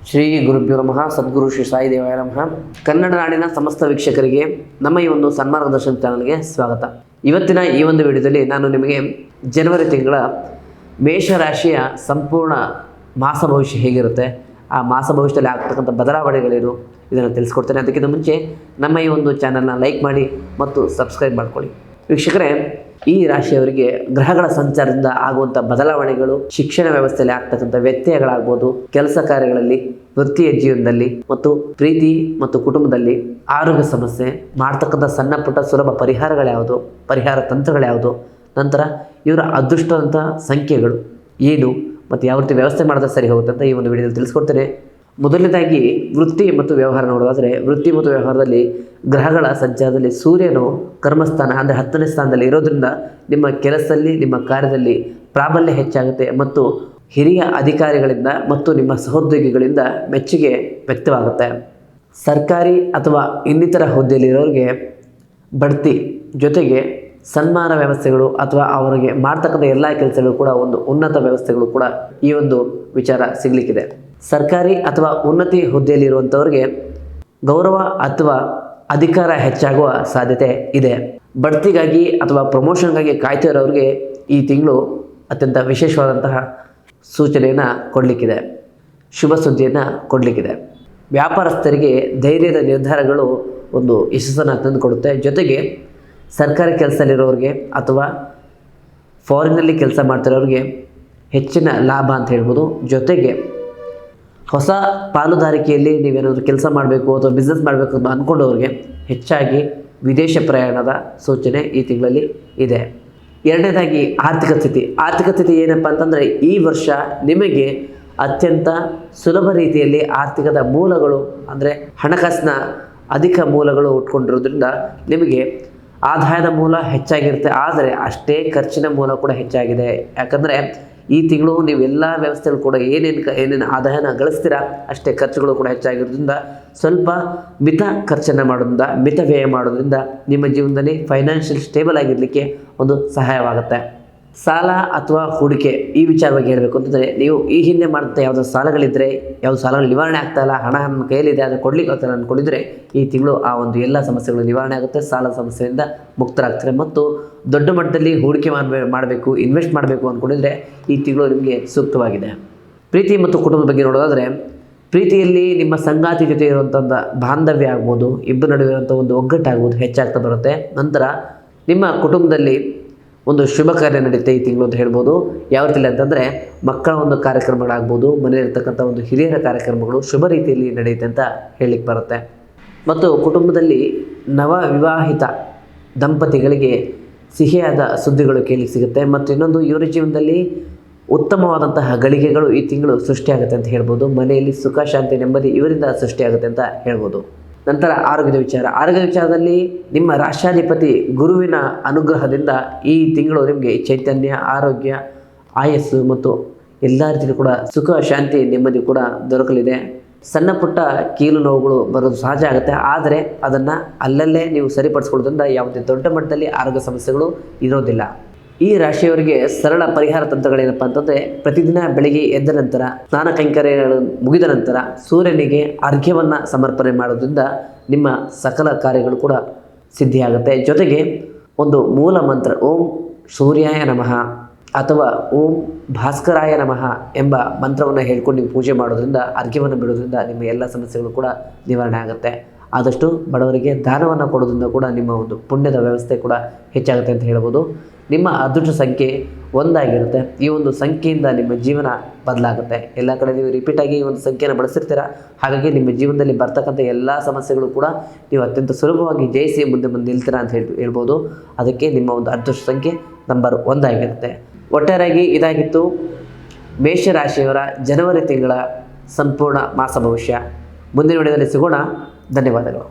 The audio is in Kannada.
ಶ್ರೀ ಗುರುಭ್ಯೋ ನಮಃ. ಸದ್ಗುರು ಶ್ರೀ ಸಾಯಿ ದೇವಾಯ ನಮಃ. ಕನ್ನಡ ನಾಡಿನ ಸಮಸ್ತ ವೀಕ್ಷಕರಿಗೆ ನಮ್ಮ ಈ ಒಂದು ಸನ್ಮಾರ್ಗದರ್ಶನ ಚಾನಲ್ಗೆ ಸ್ವಾಗತ. ಇವತ್ತಿನ ಈ ಒಂದು ವಿಡಿಯೋದಲ್ಲಿ ನಾನು ನಿಮಗೆ ಜನವರಿ ತಿಂಗಳ ಮೇಷರಾಶಿಯ ಸಂಪೂರ್ಣ ಮಾಸ ಭವಿಷ್ಯ ಹೇಗಿರುತ್ತೆ, ಆ ಮಾಸ ಭವಿಷ್ಯದಲ್ಲಿ ಆಗ್ತಕ್ಕಂಥ ಬದಲಾವಣೆಗಳೇನು ಇದನ್ನು ತಿಳಿಸ್ಕೊಡ್ತೇನೆ. ಅದಕ್ಕಿಂತ ಮುಂಚೆ ನಮ್ಮ ಈ ಒಂದು ಚಾನಲ್ನ ಲೈಕ್ ಮಾಡಿ ಮತ್ತು ಸಬ್ಸ್ಕ್ರೈಬ್ ಮಾಡ್ಕೊಳ್ಳಿ. ವೀಕ್ಷಕರೇ, ಈ ರಾಶಿಯವರಿಗೆ ಗ್ರಹಗಳ ಸಂಚಾರದಿಂದ ಆಗುವಂಥ ಬದಲಾವಣೆಗಳು, ಶಿಕ್ಷಣ ವ್ಯವಸ್ಥೆಯಲ್ಲಿ ಆಗ್ತಕ್ಕಂಥ ವ್ಯತ್ಯಯಗಳಾಗ್ಬೋದು, ಕೆಲಸ ಕಾರ್ಯಗಳಲ್ಲಿ, ವೃತ್ತಿಯ ಜೀವನದಲ್ಲಿ ಮತ್ತು ಪ್ರೀತಿ ಮತ್ತು ಕುಟುಂಬದಲ್ಲಿ, ಆರೋಗ್ಯ ಸಮಸ್ಯೆ, ಮಾಡ್ತಕ್ಕಂಥ ಸಣ್ಣ ಪುಟ್ಟ ಸುಲಭ ಪರಿಹಾರಗಳ್ಯಾವುದು, ಪರಿಹಾರ ತಂತ್ರಗಳ್ಯಾವುದು, ನಂತರ ಇವರ ಅದೃಷ್ಟದಂಥ ಸಂಖ್ಯೆಗಳು ಏನು ಮತ್ತು ಯಾವ ರೀತಿ ವ್ಯವಸ್ಥೆ ಮಾಡಿದ್ರೆ ಸರಿ ಹೋಗುತ್ತೆ ಅಂತ ಈ ಒಂದು ವಿಡಿಯೋದಲ್ಲಿ ತಿಳಿಸ್ಕೊಡ್ತೇನೆ. ಮೊದಲನೇದಾಗಿ ವೃತ್ತಿ ಮತ್ತು ವ್ಯವಹಾರ ನೋಡೋದಾದರೆ, ವೃತ್ತಿ ಮತ್ತು ವ್ಯವಹಾರದಲ್ಲಿ ಗ್ರಹಗಳ ಸಂಚಾರದಲ್ಲಿ ಸೂರ್ಯನು ಕರ್ಮಸ್ಥಾನ ಅಂದರೆ 10ನೇ ಸ್ಥಾನದಲ್ಲಿ ಇರೋದ್ರಿಂದ ನಿಮ್ಮ ಕೆಲಸದಲ್ಲಿ, ನಿಮ್ಮ ಕಾರ್ಯದಲ್ಲಿ ಪ್ರಾಬಲ್ಯ ಹೆಚ್ಚಾಗುತ್ತೆ ಮತ್ತು ಹಿರಿಯ ಅಧಿಕಾರಿಗಳಿಂದ ಮತ್ತು ನಿಮ್ಮ ಸಹೋದ್ಯೋಗಿಗಳಿಂದ ಮೆಚ್ಚುಗೆ ವ್ಯಕ್ತವಾಗುತ್ತೆ. ಸರ್ಕಾರಿ ಅಥವಾ ಇನ್ನಿತರ ಹುದ್ದೆಯಲ್ಲಿರೋರಿಗೆ ಬಡ್ತಿ ಜೊತೆಗೆ ಸನ್ಮಾನ ವ್ಯವಸ್ಥೆಗಳು ಅಥವಾ ಅವರಿಗೆ ಮಾಡ್ತಕ್ಕಂಥ ಎಲ್ಲ ಕೆಲಸಗಳು ಕೂಡ ಒಂದು ಉನ್ನತ ವ್ಯವಸ್ಥೆಗಳು ಕೂಡ ಈ ಒಂದು ವಿಚಾರ ಸಿಗಲಿಕ್ಕಿದೆ. ಸರ್ಕಾರಿ ಅಥವಾ ಉನ್ನತಿ ಹುದ್ದೆಯಲ್ಲಿರುವಂಥವ್ರಿಗೆ ಗೌರವ ಅಥವಾ ಅಧಿಕಾರ ಹೆಚ್ಚಾಗುವ ಸಾಧ್ಯತೆ ಇದೆ. ಬಡ್ತಿಗಾಗಿ ಅಥವಾ ಪ್ರಮೋಷನ್ಗಾಗಿ ಕಾಯ್ತಾ ಇರೋರಿಗೆ ಈ ತಿಂಗಳು ಅತ್ಯಂತ ವಿಶೇಷವಾದಂತಹ ಸೂಚನೆಯನ್ನು ಕೊಡಲಿಕ್ಕಿದೆ, ಶುಭ ಸುದ್ದಿಯನ್ನು ಕೊಡಲಿಕ್ಕಿದೆ. ವ್ಯಾಪಾರಸ್ಥರಿಗೆ ಧೈರ್ಯದ ನಿರ್ಧಾರಗಳು ಒಂದು ಯಶಸ್ಸನ್ನು ತಂದುಕೊಡುತ್ತೆ. ಜೊತೆಗೆ ಸರ್ಕಾರಿ ಕೆಲಸದಲ್ಲಿರೋರಿಗೆ ಅಥವಾ ಫಾರಿನ್ನಲ್ಲಿ ಕೆಲಸ ಮಾಡ್ತಿರೋರಿಗೆ ಹೆಚ್ಚಿನ ಲಾಭ ಅಂತ ಹೇಳ್ಬೋದು. ಜೊತೆಗೆ ಹೊಸ ಪಾಲುದಾರಿಕೆಯಲ್ಲಿ ನೀವೇನಾದರೂ ಕೆಲಸ ಮಾಡಬೇಕು ಅಥವಾ ಬಿಸ್ನೆಸ್ ಮಾಡಬೇಕು ಅಂತ ಅಂದ್ಕೊಂಡವ್ರಿಗೆ ಹೆಚ್ಚಾಗಿ ವಿದೇಶ ಪ್ರಯಾಣದ ಸೂಚನೆ ಈ ತಿಂಗಳಲ್ಲಿ ಇದೆ. ಎರಡನೇದಾಗಿ ಆರ್ಥಿಕ ಸ್ಥಿತಿ ಏನಪ್ಪ ಅಂತಂದರೆ, ಈ ವರ್ಷ ನಿಮಗೆ ಅತ್ಯಂತ ಸುಲಭ ರೀತಿಯಲ್ಲಿ ಆರ್ಥಿಕದ ಮೂಲಗಳು ಅಂದರೆ ಹಣಕಾಸಿನ ಅಧಿಕ ಮೂಲಗಳು ಉಟ್ಕೊಂಡಿರೋದ್ರಿಂದ ನಿಮಗೆ ಆದಾಯದ ಮೂಲ ಹೆಚ್ಚಾಗಿರುತ್ತೆ. ಆದರೆ ಅಷ್ಟೇ ಖರ್ಚಿನ ಮೂಲ ಕೂಡ ಹೆಚ್ಚಾಗಿದೆ. ಯಾಕಂದರೆ ಈ ತಿಂಗಳು ನೀವೆಲ್ಲ ವ್ಯವಸ್ಥೆಗಳು ಕೂಡ ಏನೇನು ಆದಾಯನ ಗಳಿಸ್ತೀರಾ ಅಷ್ಟೇ ಖರ್ಚುಗಳು ಕೂಡ ಹೆಚ್ಚಾಗಿರೋದ್ರಿಂದ ಸ್ವಲ್ಪ ಮಿತ ಖರ್ಚನ್ನು ಮಾಡೋದ್ರಿಂದ, ಮಿತ ವ್ಯಯ ಮಾಡೋದ್ರಿಂದ ನಿಮ್ಮ ಜೀವನದಲ್ಲಿ ಫೈನಾನ್ಷಿಯಲ್ ಸ್ಟೇಬಲ್ ಆಗಿರಲಿಕ್ಕೆ ಒಂದು ಸಹಾಯವಾಗುತ್ತೆ. ಸಾಲ ಅಥವಾ ಹೂಡಿಕೆ ಈ ವಿಚಾರವಾಗಿ ಹೇಳಬೇಕು ಅಂತಂದರೆ, ನೀವು ಈ ಹಿಂದೆ ಮಾಡಿದಂಥ ಯಾವುದೋ ಸಾಲಗಳಿದ್ದರೆ, ಯಾವುದೋ ಸಾಲಗಳು ನಿವಾರಣೆ ಆಗ್ತಾಯಿಲ್ಲ, ಹಣ ನನ್ನ ಕೈಯಲ್ಲಿದೆ ಅದನ್ನು ಕೊಡಲಿಕ್ಕೆ ಆಗ್ತಾಯಿಲ್ಲ ಅಂದ್ಕೊಂಡಿದ್ರೆ ಈ ತಿಂಗಳು ಆ ಒಂದು ಎಲ್ಲ ಸಮಸ್ಯೆಗಳು ನಿವಾರಣೆ ಆಗುತ್ತೆ. ಸಾಲದ ಸಮಸ್ಯೆಯಿಂದ ಮುಕ್ತರಾಗ್ತಾರೆ. ಮತ್ತು ದೊಡ್ಡ ಮಟ್ಟದಲ್ಲಿ ಹೂಡಿಕೆ ಮಾಡಬೇಕು, ಇನ್ವೆಸ್ಟ್ ಮಾಡಬೇಕು ಅಂದ್ಕೊಂಡಿದ್ರೆ ಈ ತಿಂಗಳು ನಿಮಗೆ ಸೂಕ್ತವಾಗಿದೆ. ಪ್ರೀತಿ ಮತ್ತು ಕುಟುಂಬದ ಬಗ್ಗೆ ನೋಡೋದಾದರೆ, ಪ್ರೀತಿಯಲ್ಲಿ ನಿಮ್ಮ ಸಂಗಾತಿ ಜೊತೆ ಇರುವಂಥ ಬಾಂಧವ್ಯ ಆಗ್ಬೋದು, ಇಬ್ಬರ ನಡುವೆ ಇರುವಂಥ ಒಂದು ಒಗ್ಗಟ್ಟಾಗ್ಬೋದು ಹೆಚ್ಚಾಗ್ತಾ ಬರುತ್ತೆ. ನಂತರ ನಿಮ್ಮ ಕುಟುಂಬದಲ್ಲಿ ಒಂದು ಶುಭ ಕಾರ್ಯ ನಡೀತೆ ಈ ತಿಂಗಳು ಅಂತ ಹೇಳ್ಬೋದು. ಯಾವ ರೀತಿಯಲ್ಲಿ ಅಂತಂದರೆ, ಮಕ್ಕಳ ಒಂದು ಕಾರ್ಯಕ್ರಮಗಳಾಗ್ಬೋದು, ಮನೆಯಲ್ಲಿರ್ತಕ್ಕಂಥ ಒಂದು ಹಿರಿಯರ ಕಾರ್ಯಕ್ರಮಗಳು ಶುಭ ರೀತಿಯಲ್ಲಿ ನಡೆಯುತ್ತೆ ಅಂತ ಹೇಳಲಿಕ್ಕೆ ಬರುತ್ತೆ. ಮತ್ತು ಕುಟುಂಬದಲ್ಲಿ ನವ ವಿವಾಹಿತ ದಂಪತಿಗಳಿಗೆ ಸಿಹಿಯಾದ ಸುದ್ದಿಗಳು ಕೇಳಲಿಕ್ಕೆ ಸಿಗುತ್ತೆ. ಮತ್ತು ಇನ್ನೊಂದು, ಇವರ ಜೀವನದಲ್ಲಿ ಉತ್ತಮವಾದಂತಹ ಗಳಿಗೆಗಳು ಈ ತಿಂಗಳು ಸೃಷ್ಟಿಯಾಗುತ್ತೆ ಅಂತ ಹೇಳ್ಬೋದು. ಮನೆಯಲ್ಲಿ ಸುಖ, ಶಾಂತಿ, ನೆಮ್ಮದಿ ಇವರಿಂದ ಸೃಷ್ಟಿಯಾಗುತ್ತೆ ಅಂತ ಹೇಳ್ಬೋದು. ನಂತರ ಆರೋಗ್ಯದ ವಿಚಾರದಲ್ಲಿ ನಿಮ್ಮ ರಾಷ್ಟ್ರಾಧಿಪತಿ ಗುರುವಿನ ಅನುಗ್ರಹದಿಂದ ಈ ತಿಂಗಳು ನಿಮಗೆ ಚೈತನ್ಯ, ಆರೋಗ್ಯ, ಆಯಸ್ಸು ಮತ್ತು ಎಲ್ಲ ರೀತಿಯಲ್ಲೂ ಕೂಡ ಸುಖ, ಶಾಂತಿ, ನೆಮ್ಮದಿ ಕೂಡ ದೊರಕಲಿದೆ. ಸಣ್ಣ ಪುಟ್ಟ ಕೀಲು ನೋವುಗಳು ಬರೋದು ಸಹಜ ಆಗುತ್ತೆ. ಆದರೆ ಅದನ್ನು ಅಲ್ಲಲ್ಲೇ ನೀವು ಸರಿಪಡಿಸ್ಕೊಳ್ಳೋದ್ರಿಂದ ಯಾವುದೇ ದೊಡ್ಡ ಮಟ್ಟದಲ್ಲಿ ಆರೋಗ್ಯ ಸಮಸ್ಯೆಗಳು ಇರೋದಿಲ್ಲ. ಈ ರಾಶಿಯವರಿಗೆ ಸರಳ ಪರಿಹಾರ ತಂತ್ರಗಳೇನಪ್ಪ ಅಂತಂದರೆ, ಪ್ರತಿದಿನ ಬೆಳಿಗ್ಗೆ ಎದ್ದ ನಂತರ ಸ್ನಾನ ಕೈಂಕರ್ಯಗಳು ಮುಗಿದ ನಂತರ ಸೂರ್ಯನಿಗೆ ಅರ್ಘ್ಯವನ್ನು ಸಮರ್ಪಣೆ ಮಾಡೋದ್ರಿಂದ ನಿಮ್ಮ ಸಕಲ ಕಾರ್ಯಗಳು ಕೂಡ ಸಿದ್ಧಿಯಾಗುತ್ತೆ. ಜೊತೆಗೆ ಒಂದು ಮೂಲ ಮಂತ್ರ ಓಂ ಸೂರ್ಯಾಯ ನಮಃ ಅಥವಾ ಓಂ ಭಾಸ್ಕರಾಯ ನಮಃ ಎಂಬ ಮಂತ್ರವನ್ನು ಹೇಳ್ಕೊಂಡು ನೀವು ಪೂಜೆ ಮಾಡೋದ್ರಿಂದ, ಅರ್ಘ್ಯವನ್ನು ಬಿಡೋದ್ರಿಂದ ನಿಮ್ಮ ಎಲ್ಲ ಸಮಸ್ಯೆಗಳು ಕೂಡ ನಿವಾರಣೆ ಆಗುತ್ತೆ. ಆದಷ್ಟು ಬಡವರಿಗೆ ದಾನವನ್ನು ಕೊಡೋದ್ರಿಂದ ಕೂಡ ನಿಮ್ಮ ಒಂದು ಪುಣ್ಯದ ವ್ಯವಸ್ಥೆ ಕೂಡ ಹೆಚ್ಚಾಗುತ್ತೆ ಅಂತ ಹೇಳ್ಬೋದು. ನಿಮ್ಮ ಅದೃಷ್ಟ ಸಂಖ್ಯೆ 1 ಆಗಿರುತ್ತೆ. ಈ ಒಂದು ಸಂಖ್ಯೆಯಿಂದ ನಿಮ್ಮ ಜೀವನ ಬದಲಾಗುತ್ತೆ. ಎಲ್ಲ ಕಡೆ ನೀವು ರಿಪೀಟಾಗಿ ಈ ಒಂದು ಸಂಖ್ಯೆಯನ್ನು ಬಳಸಿರ್ತೀರ. ಹಾಗಾಗಿ ನಿಮ್ಮ ಜೀವನದಲ್ಲಿ ಬರ್ತಕ್ಕಂಥ ಎಲ್ಲ ಸಮಸ್ಯೆಗಳು ಕೂಡ ನೀವು ಅತ್ಯಂತ ಸುಲಭವಾಗಿ ಜಯಿಸಿ ಮುಂದೆ ನಿಲ್ತೀರಾ ಅಂತ ಹೇಳ್ಬೋದು. ಅದಕ್ಕೆ ನಿಮ್ಮ ಒಂದು ಅದೃಷ್ಟ ಸಂಖ್ಯೆ ನಂಬರ್ 1 ಆಗಿರುತ್ತೆ. ಒಟ್ಟಾರೆಯಾಗಿ ಇದಾಗಿತ್ತು ಮೇಷರಾಶಿಯವರ ಜನವರಿ ತಿಂಗಳ ಸಂಪೂರ್ಣ ಮಾಸ ಭವಿಷ್ಯ. ಮುಂದಿನ ವಿಡಿಯೋದಲ್ಲಿ ಸಿಗೋಣ. ಧನ್ಯವಾದಗಳು.